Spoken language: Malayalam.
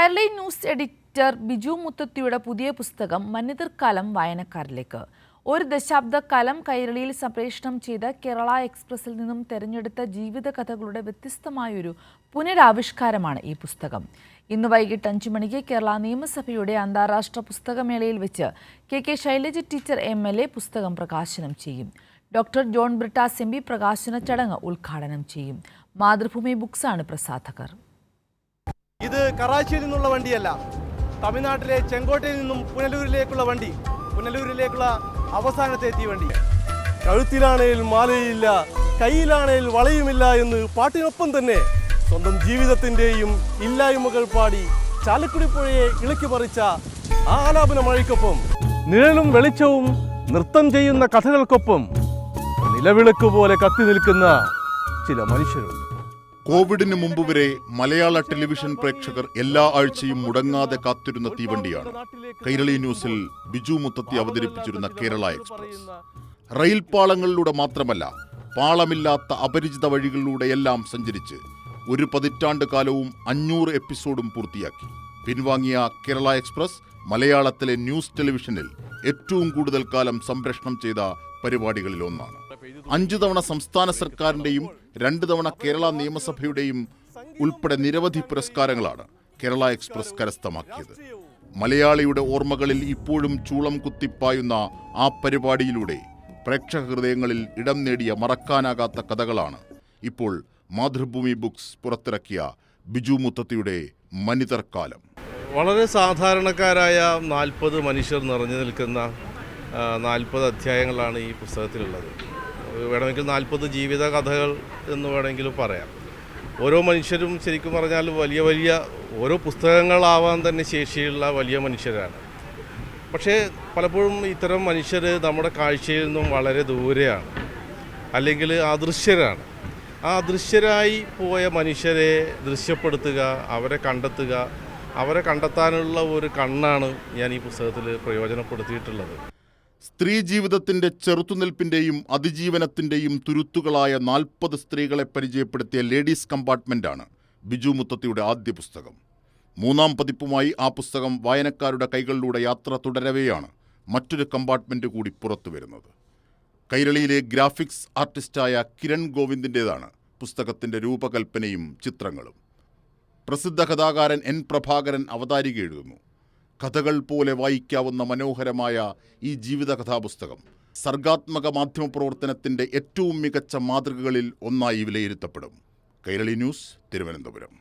കൈരളി ന്യൂസ് എഡിറ്റർ ബിജു മുത്തത്തിയുടെ പുതിയ പുസ്തകം മനിതർക്കാലം വായനക്കാരിലേക്ക്. ഒരു ദശാബ്ദക്കാലം കൈരളിയിൽ സംപ്രേഷണം ചെയ്ത കേരള എക്സ്പ്രസിൽ നിന്നും തെരഞ്ഞെടുത്ത ജീവിതകഥകളുടെ വ്യത്യസ്തമായൊരു പുനരാവിഷ്കാരമാണ് ഈ പുസ്തകം. ഇന്ന് വൈകിട്ട് 5 മണിക്ക് കേരള നിയമസഭയുടെ അന്താരാഷ്ട്ര പുസ്തകമേളയിൽ വെച്ച് കെ ശൈലജ ടീച്ചർ MLA പുസ്തകം പ്രകാശനം ചെയ്യും. ഡോക്ടർ ജോൺ ബ്രിട്ടാസ് MP പ്രകാശന ചടങ്ങ് ഉദ്ഘാടനം ചെയ്യും. മാതൃഭൂമി ബുക്സാണ് പ്രസാധകർ. ഇത് കറാച്ചിയിൽ നിന്നുള്ള വണ്ടിയല്ല, തമിഴ്നാട്ടിലെ ചെങ്കോട്ടയിൽ നിന്നും പുനലൂരിലേക്കുള്ള വണ്ടി, പുനലൂരിലേക്കുള്ള അവസാനത്തെ തീവണ്ടി. കഴുത്തിലാണേൽ മാലയില്ല, കയ്യിലാണേൽ വളയുമില്ല എന്ന് പാട്ടിനൊപ്പം തന്നെ സ്വന്തം ജീവിതത്തിൻ്റെയും ഇല്ലായ്മകൾ പാടി ചാലക്കുടി പുഴയെ ഇളക്കി മറിച്ച ആ ആലാപന മഴയ്ക്കൊപ്പം നിഴലും വെളിച്ചവും നൃത്തം ചെയ്യുന്ന കഥകൾക്കൊപ്പം നിലവിളക്ക് പോലെ കത്തി നിൽക്കുന്ന ചില മനുഷ്യരുണ്ട്. കോവിഡിന് മുമ്പ് വരെ മലയാള ടെലിവിഷൻ പ്രേക്ഷകർ എല്ലാ ആഴ്ചയും മുടങ്ങാതെ കാത്തിരുന്ന തീവണ്ടിയാണ് കൈരളി ന്യൂസിൽ ബിജു മുത്തത്തി അവതരിപ്പിച്ചിരുന്ന കേരള എക്സ്പ്രസ്. റെയിൽ പാളങ്ങളിലൂടെ മാത്രമല്ല, പാളമില്ലാത്ത അപരിചിത വഴികളിലൂടെയെല്ലാം സഞ്ചരിച്ച് 1 പതിറ്റാണ്ട് കാലവും 500 എപ്പിസോഡും പൂർത്തിയാക്കി. പിൻവാങ്ങിയ കേരള എക്സ്പ്രസ് മലയാളത്തിലെ ന്യൂസ് ടെലിവിഷനിൽ ഏറ്റവും കൂടുതൽ കാലം സംപ്രേഷണം ചെയ്ത പരിപാടികളിൽ ഒന്നാണ്. 5 തവണ സംസ്ഥാന സർക്കാരിന്റെയും 2 തവണ കേരള നിയമസഭയുടെയും ഉൾപ്പെടെ നിരവധി പുരസ്കാരങ്ങളാണ് കേരള എക്സ്പ്രസ് കരസ്ഥമാക്കിയത്. മലയാളിയുടെ ഓർമ്മകളിൽ ഇപ്പോഴും ചൂളം കുത്തിപ്പായുന്ന ആ പരിപാടിയിലൂടെ പ്രേക്ഷക ഹൃദയങ്ങളിൽ ഇടം നേടിയ മറക്കാനാകാത്ത കഥകളാണ് ഇപ്പോൾ മാതൃഭൂമി ബുക്സ് പുറത്തിറക്കിയ ബിജു മുത്തത്തിയുടെ മനിതർക്കാലം. വളരെ സാധാരണക്കാരായ 40 മനുഷ്യർ നിറഞ്ഞു നിൽക്കുന്ന 40 അധ്യായങ്ങളാണ് ഈ പുസ്തകത്തിലുള്ളത്. വേണമെങ്കിൽ 40 ജീവിത കഥകൾ എന്ന് വേണമെങ്കിലും പറയാം. ഓരോ മനുഷ്യരും ശരിക്കും പറഞ്ഞാൽ വലിയ വലിയ ഓരോ പുസ്തകങ്ങളാവാൻ തന്നെ ശേഷിയുള്ള വലിയ മനുഷ്യരാണ്. പക്ഷേ പലപ്പോഴും ഇത്തരം മനുഷ്യർ നമ്മുടെ കാഴ്ചയിൽ നിന്നും വളരെ ദൂരെയാണ്, അല്ലെങ്കിൽ അദൃശ്യരാണ്. ആ അദൃശ്യരായി പോയ മനുഷ്യരെ ദൃശ്യപ്പെടുത്തുക, അവരെ കണ്ടെത്തുക, അവരെ കണ്ടെത്താനുള്ള ഒരു കണ്ണാണ് ഞാൻ ഈ പുസ്തകത്തിൽ പ്രയോജനപ്പെടുത്തിയിട്ടുള്ളത്. സ്ത്രീ ജീവിതത്തിന്റെ ചെറുത്തുനിൽപ്പിന്റെയും അതിജീവനത്തിന്റെയും തുരുത്തുകളായ 40 സ്ത്രീകളെ പരിചയപ്പെടുത്തിയ ലേഡീസ് കമ്പാർട്ട്മെന്റാണ് ബിജു മുത്തത്തിയുടെ ആദ്യ പുസ്തകം. 3ാം പതിപ്പുമായി ആ പുസ്തകം വായനക്കാരുടെ കൈകളിലൂടെ യാത്ര തുടരവെയാണ് മറ്റൊരു കമ്പാർട്ട്മെന്റ് കൂടി പുറത്തു വരുന്നത്. കൈരളിയിലെ ഗ്രാഫിക്സ് ആർട്ടിസ്റ്റായ കിരൺ ഗോവിന്ദിൻ്റെതാണ് പുസ്തകത്തിന്റെ രൂപകൽപ്പനയും ചിത്രങ്ങളും. പ്രസിദ്ധ കഥാകാരൻ N പ്രഭാകരൻ അവതാരിക എഴുതുന്നു. കഥകൾ പോലെ വായിക്കാവുന്ന മനോഹരമായ ഈ ജീവിതകഥാപുസ്തകം സർഗാത്മക മാധ്യമപ്രവർത്തനത്തിന്റെ ഏറ്റവും മികച്ച മാതൃകകളിൽ ഒന്നായി വിലയിരുത്തപ്പെടും. കൈരളി ന്യൂസ്, തിരുവനന്തപുരം.